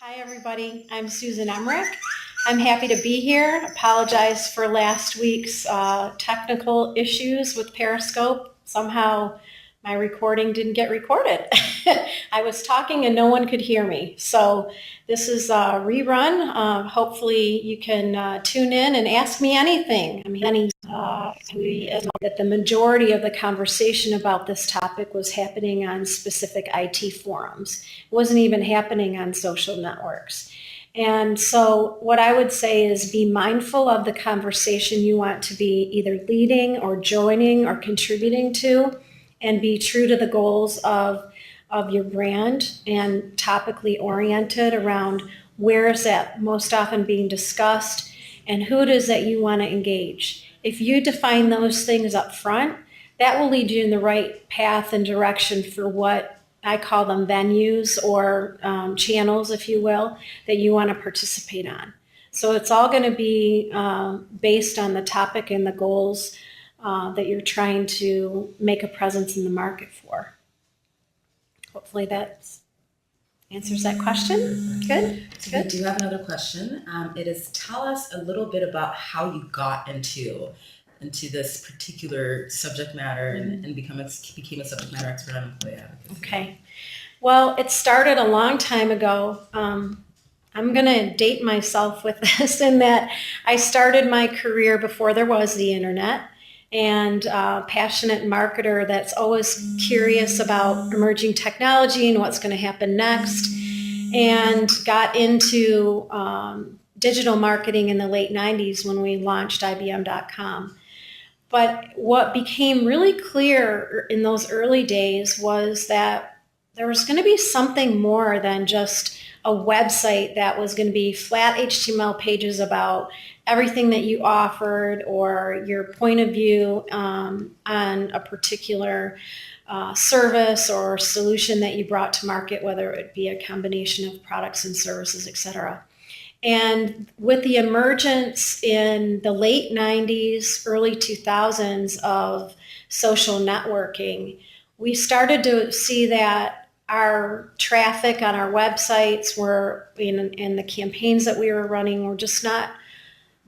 Hi, everybody. I'm Susan Emerick. I'm happy to be here. Apologize for last week's technical issues with Periscope. Somehow my recording didn't get recorded. I was talking and no one could hear me. So this is a rerun. Hopefully you can tune in and ask me anything. I mean, that the majority of the conversation about this topic was happening on specific IT forums. It wasn't even happening on social networks. And so what I would say is be mindful of the conversation you want to be either leading or joining or contributing to, and be true to the goals of your brand and topically oriented around where is that most often being discussed and who it is that you want to engage. If you define those things up front, that will lead you in the right path and direction for what I call them venues or channels, if you will, that you want to participate on. So it's all going to be based on the topic and the goals that you're trying to make a presence in the market for. Hopefully that answers that question. Good. So we do have another question. It is, tell us a little bit about how you got into this particular subject matter and became a subject matter expert on employee advocacy. Okay. Well, it started a long time ago. I'm going to date myself with this in that I started my career before there was the internet, and a passionate marketer that's always curious about emerging technology and what's going to happen next, and got into digital marketing in the late 90s when we launched IBM.com. But what became really clear in those early days was that there was going to be something more than just a website that was going to be flat HTML pages about everything that you offered or your point of view on a particular service or solution that you brought to market, whether it be a combination of products and services, et cetera. And with the emergence in the late 90s, early 2000s of social networking, we started to see that our traffic on our websites were, and the campaigns that we were running were just not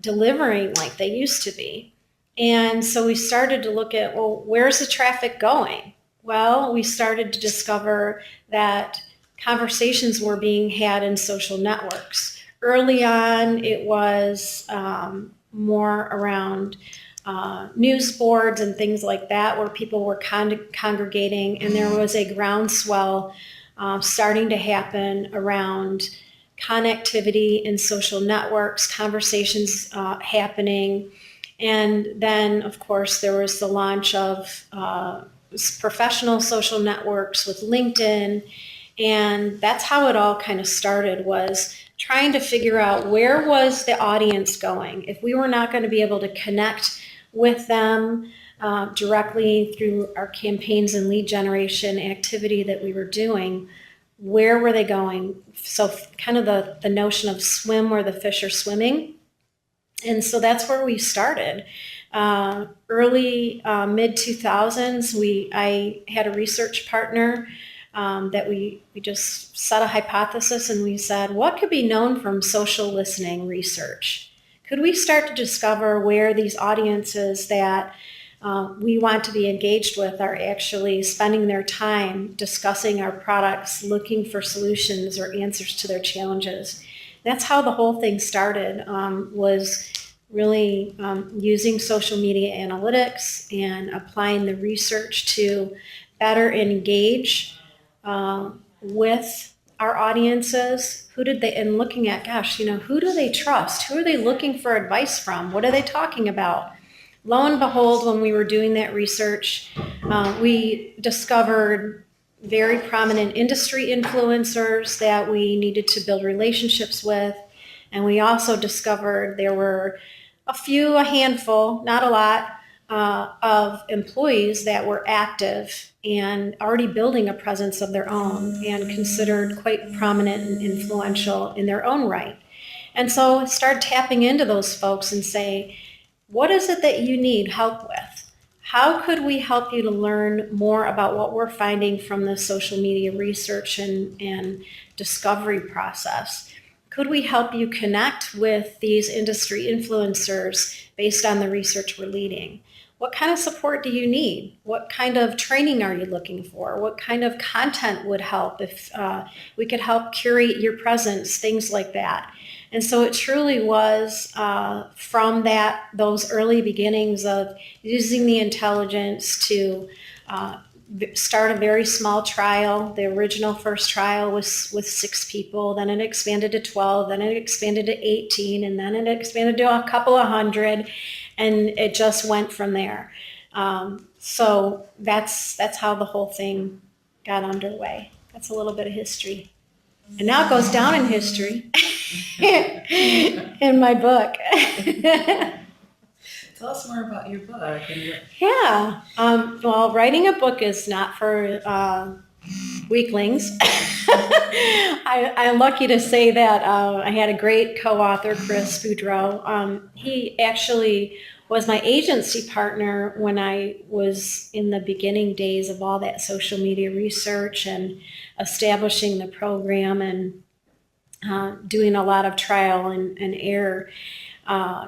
delivering like they used to be. And so we started to look at, well, where's the traffic going? Well, we started to discover that conversations were being had in social networks. Early on, it was more around news boards and things like that, where people were congregating, and there was a groundswell starting to happen around connectivity in social networks, conversations happening. And then, of course, there was the launch of professional social networks with LinkedIn. And that's how it all kind of started, was trying to figure out where was the audience going. If we were not going to be able to connect with them directly through our campaigns and lead generation activity that we were doing, where were they going? So kind of the notion of swim where the fish are swimming. And so that's where we started. Early mid-2000s, I had a research partner that we just set a hypothesis, and we said, what could be known from social listening research? Could we start to discover where these audiences that we want to be engaged with are actually spending their time discussing our products, looking for solutions or answers to their challenges? That's how the whole thing started, was really using social media analytics and applying the research to better engage with our audiences. And looking at, who do they trust? Who are they looking for advice from? What are they talking about? Lo and behold, when we were doing that research, we discovered very prominent industry influencers that we needed to build relationships with. And we also discovered there were a handful, not a lot, of employees that were active and already building a presence of their own and considered quite prominent and influential in their own right. And so start tapping into those folks and say, what is it that you need help with? how could we help you to learn more about what we're finding from the social media research and discovery process? Could we help you connect with these industry influencers based on the research we're leading? What kind of support do you need? What kind of training are you looking for? What kind of content would help if we could help curate your presence, things like that. And so it truly was from those early beginnings of using the intelligence to start a very small trial. The original first trial was with 6 people, then it expanded to 12, then it expanded to 18, and then it expanded to a couple of hundred, and it just went from there. So that's how the whole thing got underway. That's a little bit of history. And now it goes down in history in my book. Tell us more about your book. Yeah. Well, writing a book is not for weaklings. I'm lucky to say that I had a great co-author, Chris Boudreau. He actually was my agency partner when I was in the beginning days of all that social media research and establishing the program and doing a lot of trial and error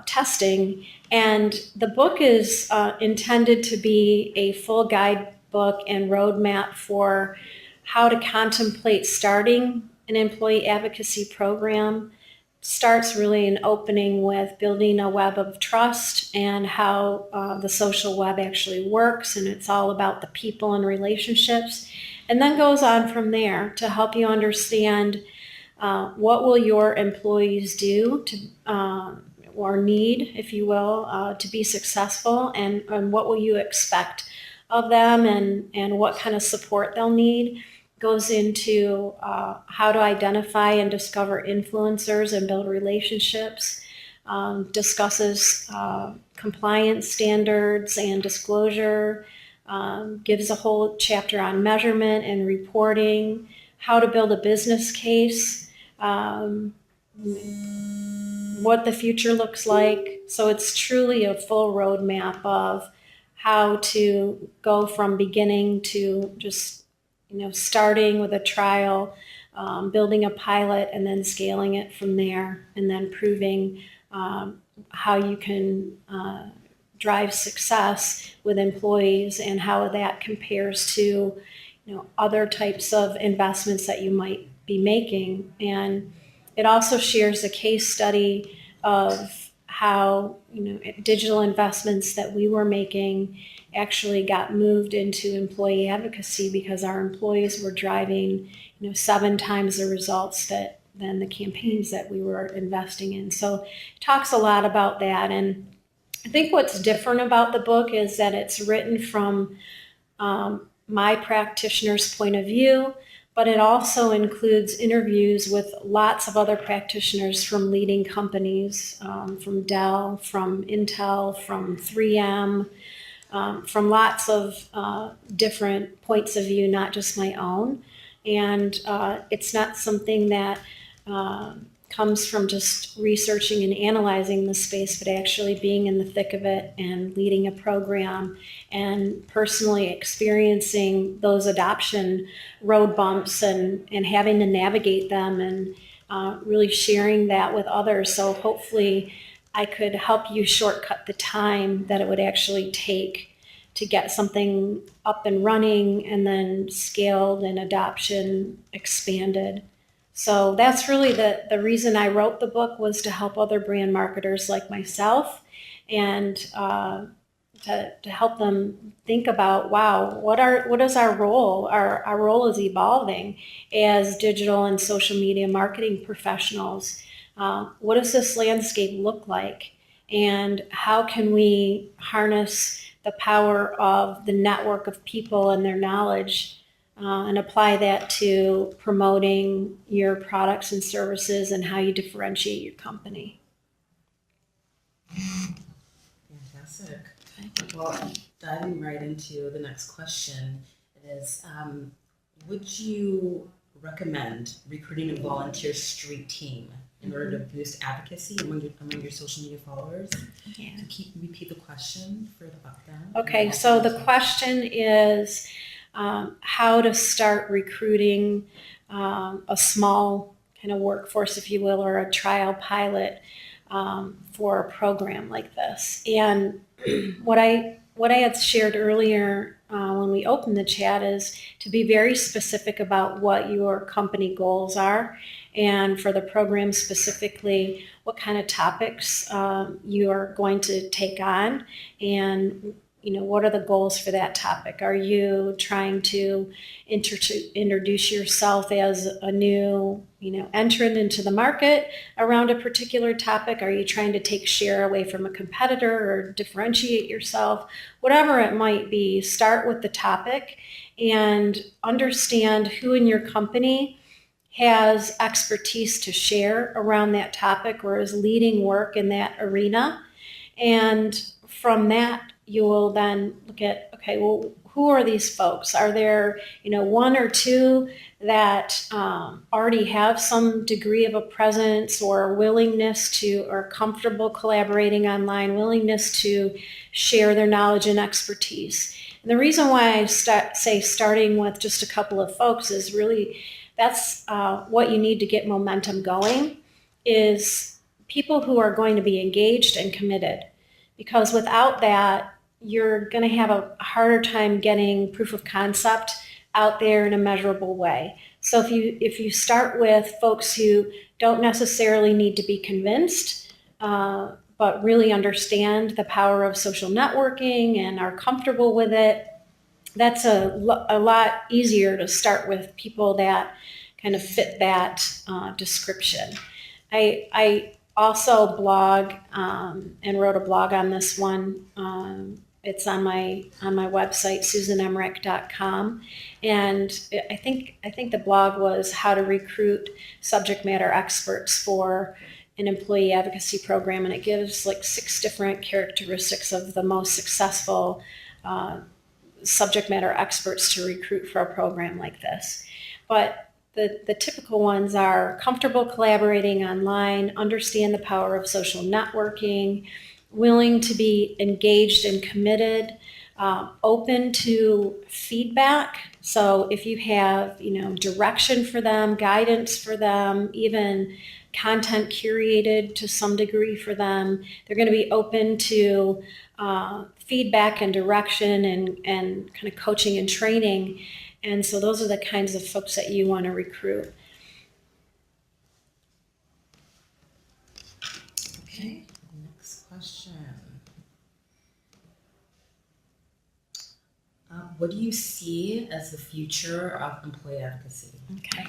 testing. And the book is intended to be a full guidebook and roadmap for how to contemplate starting an employee advocacy program. Starts really an opening with building a web of trust and how the social web actually works, and it's all about the people and relationships, and then goes on from there to help you understand what will your employees do to or need, if you will, to be successful, and what will you expect of them, and what kind of support they'll need. Goes into how to identify and discover influencers and build relationships, discusses compliance standards and disclosure, gives a whole chapter on measurement and reporting, how to build a business case, what the future looks like. So it's truly a full roadmap of how to go from beginning to just starting with a trial, building a pilot, and then scaling it from there, and then proving how you can drive success with employees and how that compares to other types of investments that you might be making. And it also shares a case study of how digital investments that we were making actually got moved into employee advocacy because our employees were driving 7 times the results than the campaigns that we were investing in. So it talks a lot about that. And I think what's different about the book is that it's written from my practitioner's point of view, but it also includes interviews with lots of other practitioners from leading companies, from Dell, from Intel, from 3M, from lots of different points of view, not just my own. And it's not something that comes from just researching and analyzing the space, but actually being in the thick of it and leading a program and personally experiencing those adoption road bumps and having to navigate them, and really sharing that with others. So hopefully I could help you shortcut the time that it would actually take to get something up and running and then scaled and adoption expanded. So that's really the reason I wrote the book, was to help other brand marketers like myself, and to help them think about, wow, what is our role? Our role is evolving as digital and social media marketing professionals. What does this landscape look like? And how can we harness the power of the network of people and their knowledge and apply that to promoting your products and services and how you differentiate your company? Fantastic. Well, diving right into the next question is, would you recommend recruiting a volunteer street team in order to boost advocacy among your social media followers? Yeah. So repeat the question for them. Okay, so the question is how to start recruiting a small kind of workforce, if you will, or a trial pilot for a program like this. And what I had shared earlier when we opened the chat is to be very specific about what your company goals are, and for the program specifically, what kind of topics you are going to take on, and what are the goals for that topic? Are you trying to introduce yourself as a new, entrant into the market around a particular topic? Are you trying to take share away from a competitor or differentiate yourself? Whatever it might be, start with the topic and understand who in your company has expertise to share around that topic or is leading work in that arena. And from that, you will then look at, okay, well, who are these folks? Are there, one or two that already have some degree of a presence or willingness to, or comfortable collaborating online, willingness to share their knowledge and expertise? And the reason why I say starting with just a couple of folks is really that's what you need to get momentum going, is people who are going to be engaged and committed. Because without that, you're going to have a harder time getting proof of concept out there in a measurable way. So if you start with folks who don't necessarily need to be convinced, but really understand the power of social networking and are comfortable with it, that's a lot easier to start with people that kind of fit that description. I also blog and wrote a blog on this one. It's on my website, susanemerick.com, and I think the blog was how to recruit subject matter experts for an employee advocacy program, and it gives like 6 different characteristics of the most successful subject matter experts to recruit for a program like this. But the typical ones are comfortable collaborating online, understand the power of social networking, willing to be engaged and committed, open to feedback. So if you have, direction for them, guidance for them, even content curated to some degree for them, they're going to be open to feedback and direction and kind of coaching and training. And so those are the kinds of folks that you want to recruit. Okay, next question. What do you see as the future of employee advocacy? Okay,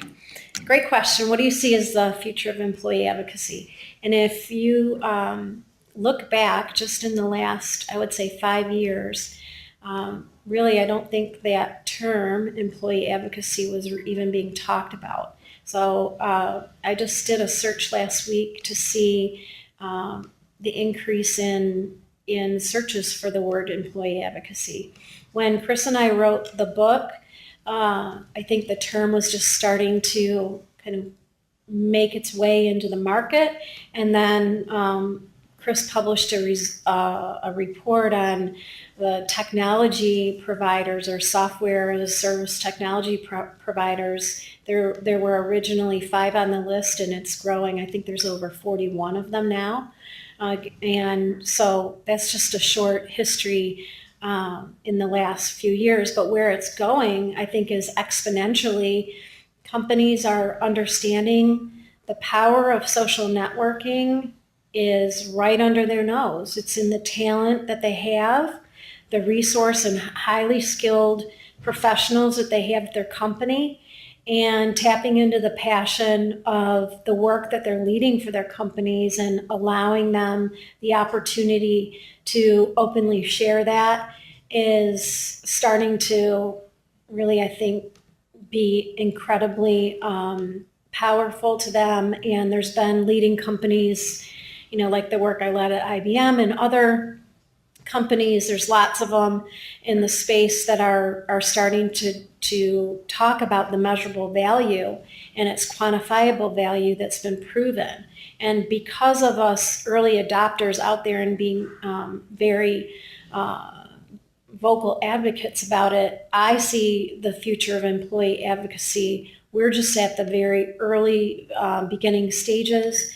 great question. What do you see as the future of employee advocacy? And if you look back just in the last, I would say 5 years, really, I don't think that term employee advocacy was even being talked about. So I just did a search last week to see the increase in searches for the word employee advocacy. When Chris and I wrote the book, I think the term was just starting to kind of make its way into the market. And then Chris published a report on the technology providers or software as a service technology providers. There were originally 5 on the list, and it's growing. I think there's over 41 of them now. And so that's just a short history in the last few years. But where it's going, I think, is exponentially. Companies are understanding the power of social networking is right under their nose. It's in the talent that they have, the resource and highly skilled professionals that they have at their company, and tapping into the passion of the work that they're leading for their companies and allowing them the opportunity to openly share that is starting to really, I think, be incredibly powerful to them. And there's been leading companies, like the work I led at IBM and other companies, there's lots of them in the space that are starting to talk about the measurable value and its quantifiable value that's been proven. And because of us early adopters out there and being very vocal advocates about it, I see the future of employee advocacy. We're just at the very early beginning stages.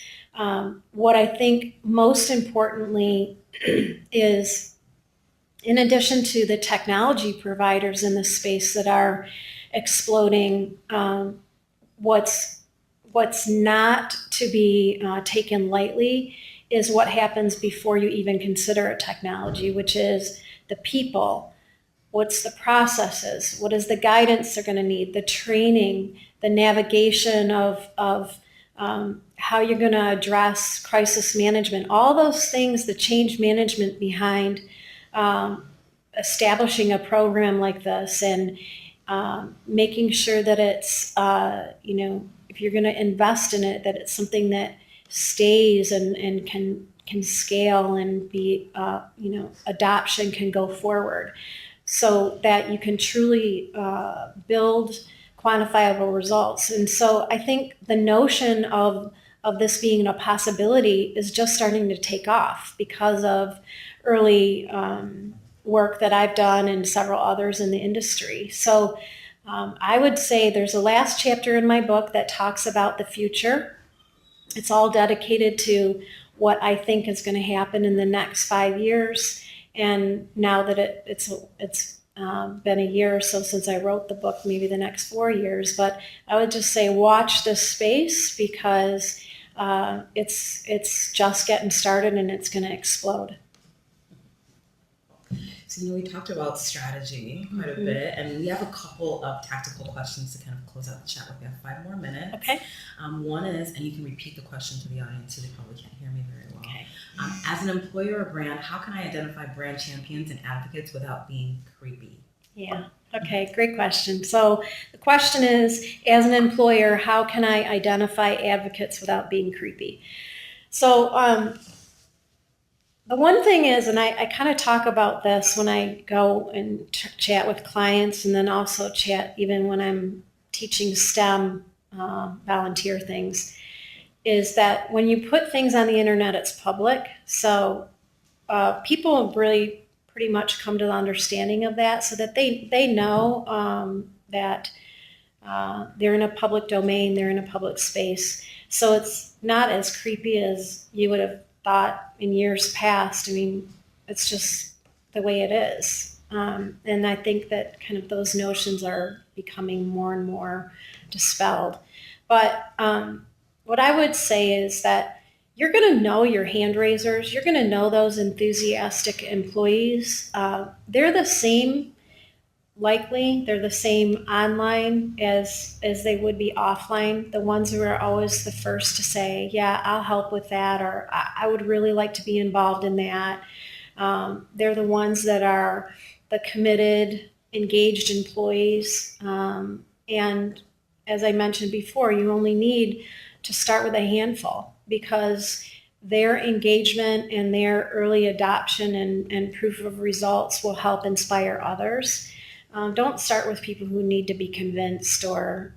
What I think most importantly is, in addition to the technology providers in this space that are exploding, what's not to be taken lightly is what happens before you even consider a technology, which is the people. What's the processes? What is the guidance they're going to need? The training, the navigation of how you're going to address crisis management, all those things, the change management behind establishing a program like this, and making sure that it's, if you're going to invest in it, that it's something that stays and can scale and be, adoption can go forward, so that you can truly build quantifiable results. And so I think the notion of this being a possibility is just starting to take off because of early work that I've done and several others in the industry. So I would say there's a last chapter in my book that talks about the future. It's all dedicated to what I think is going to happen in the next 5 years. And now that it's been a year or so since I wrote the book, maybe the next 4 years, but I would just say watch this space, because it's just getting started and it's going to explode. So, we talked about strategy quite a bit, and we have a couple of tactical questions to kind of close out the chat with. We have 5 more minutes. Okay. One is, and you can repeat the question to the audience so they probably can't hear me very well. Okay. As an employer or brand, how can I identify brand champions and advocates without being creepy? Yeah. Okay, great question. So the question is, as an employer, how can I identify advocates without being creepy? So the one thing is, and I kind of talk about this when I go and chat with clients, and then also chat even when I'm teaching STEM volunteer things, is that when you put things on the internet, it's public. So people really pretty much come to the understanding of that, so that they know that they're in a public domain, they're in a public space. So it's not as creepy as you would have thought in years past. I mean, it's just the way it is. And I think that kind of those notions are becoming more and more dispelled. But what I would say is that you're going to know your hand raisers. You're going to know those enthusiastic employees. They're the same, likely, they're the same online as they would be offline. The ones who are always the first to say, yeah, I'll help with that, or I would really like to be involved in that. They're the ones that are the committed, engaged employees. And as I mentioned before, you only need to start with a handful, because their engagement and their early adoption and proof of results will help inspire others. Don't start with people who need to be convinced, or,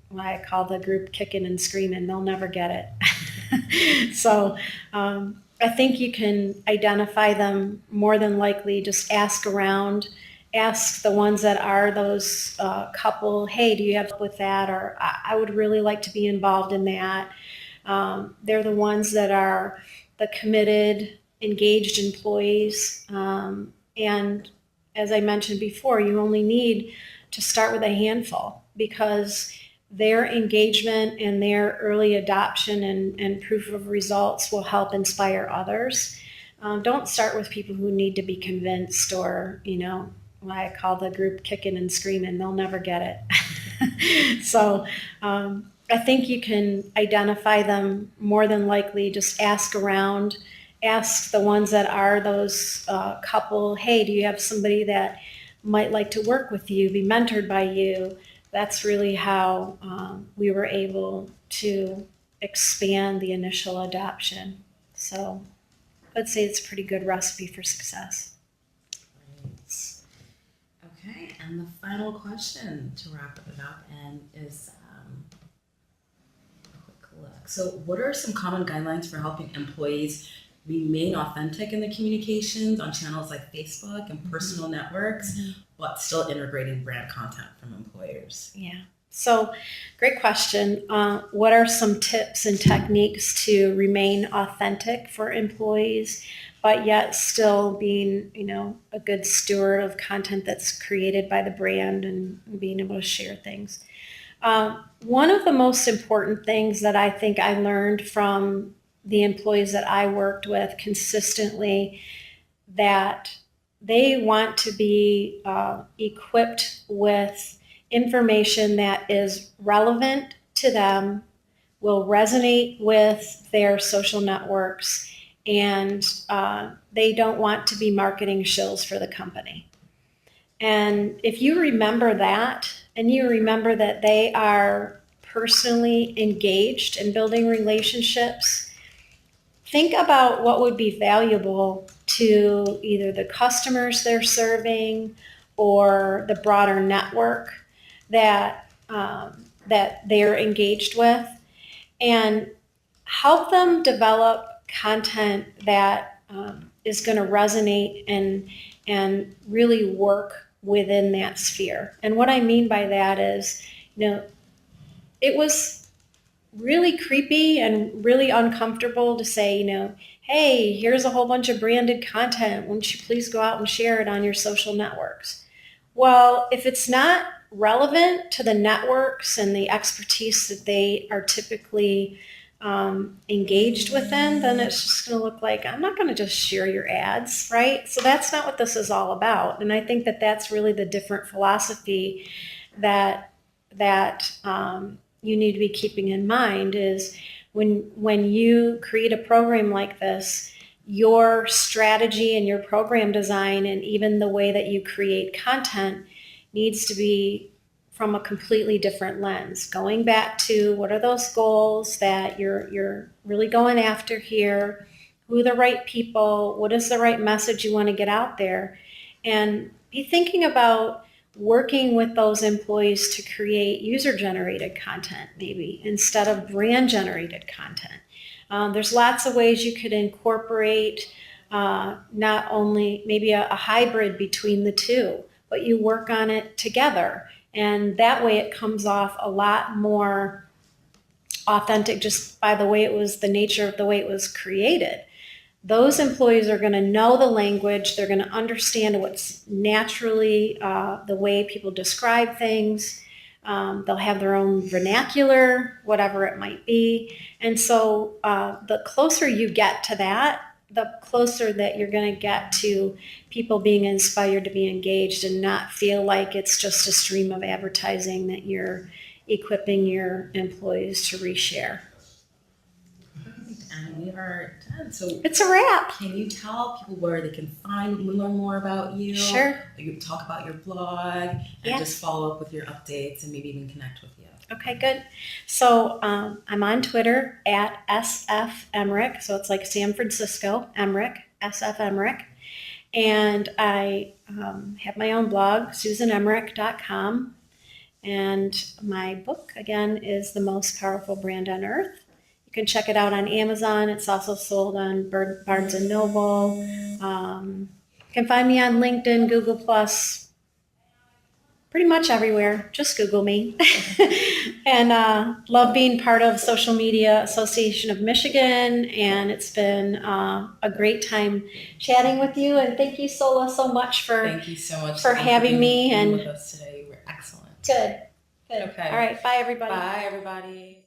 what I call the group kicking and screaming. They'll never get it. So I think you can identify them more than likely. Just ask around. Ask the ones that are those couple, hey, do you have with that? Or I would really like to be involved in that. They're the ones that are the committed, engaged employees. And as I mentioned before, you only need to start with a handful, because their engagement and their early adoption and proof of results will help inspire others. Don't start with people who need to be convinced, or, what I call the group kicking and screaming. They'll never get it. So I think you can identify them more than likely. Just ask around. Ask the ones that are those couple, hey, do you have somebody that might like to work with you, be mentored by you? That's really how we were able to expand the initial adoption. So I'd say it's a pretty good recipe for success. Great. Okay, and the final question to wrap it up is a quick look. So, what are some common guidelines for helping employees remain authentic in the communications on channels like Facebook and personal networks, but still integrating brand content from employers? Yeah. So, great question. What are some tips and techniques to remain authentic for employees, but yet still being, a good steward of content that's created by the brand and being able to share things? One of the most important things that I think I learned from the employees that I worked with consistently, that they want to be equipped with information that is relevant to them, will resonate with their social networks, and they don't want to be marketing shills for the company. And if you remember that, and you remember that they are personally engaged in building relationships, think about what would be valuable to either the customers they're serving or the broader network that they're engaged with, and help them develop content that is going to resonate and really work within that sphere. And what I mean by that is, it was really creepy and really uncomfortable to say, hey, here's a whole bunch of branded content. Won't you please go out and share it on your social networks? Well, if it's not relevant to the networks and the expertise that they are typically engaged within, then it's just going to look like, I'm not going to just share your ads, right? So that's not what this is all about. And I think that that's really the different philosophy that you need to be keeping in mind, is when you create a program like this, your strategy and your program design and even the way that you create content needs to be from a completely different lens, going back to what are those goals that you're really going after here, who are the right people, what is the right message you want to get out there, and be thinking about working with those employees to create user-generated content maybe instead of brand-generated content. There's lots of ways you could incorporate not only maybe a hybrid between the two, but you work on it together. And that way it comes off a lot more authentic just by the nature of the way it was created. Those employees are going to know the language. They're going to understand what's naturally the way people describe things. They'll have their own vernacular, whatever it might be. And so the closer you get to that, the closer that you're going to get to people being inspired to be engaged and not feel like it's just a stream of advertising that you're equipping your employees to reshare. And we are done. So it's a wrap. Can you tell people where they can learn more about you? Sure. You talk about your blog and just follow up with your updates and maybe even connect with you. Okay, good. So I'm on Twitter at SF Emerick. So it's like San Francisco, Emerick, SF Emerick. And I have my own blog, susanemerick.com. And my book, again, is The Most Powerful Brand on Earth. You can check it out on Amazon. It's also sold on Barnes & Noble. You can find me on LinkedIn, Google+, pretty much everywhere. Just Google me. And love being part of Social Media Association of Michigan. And it's been a great time chatting with you. And thank you, Sola, so much for having me. And with us today. You were excellent. Good. Okay. All right. Bye, everybody. Bye, everybody.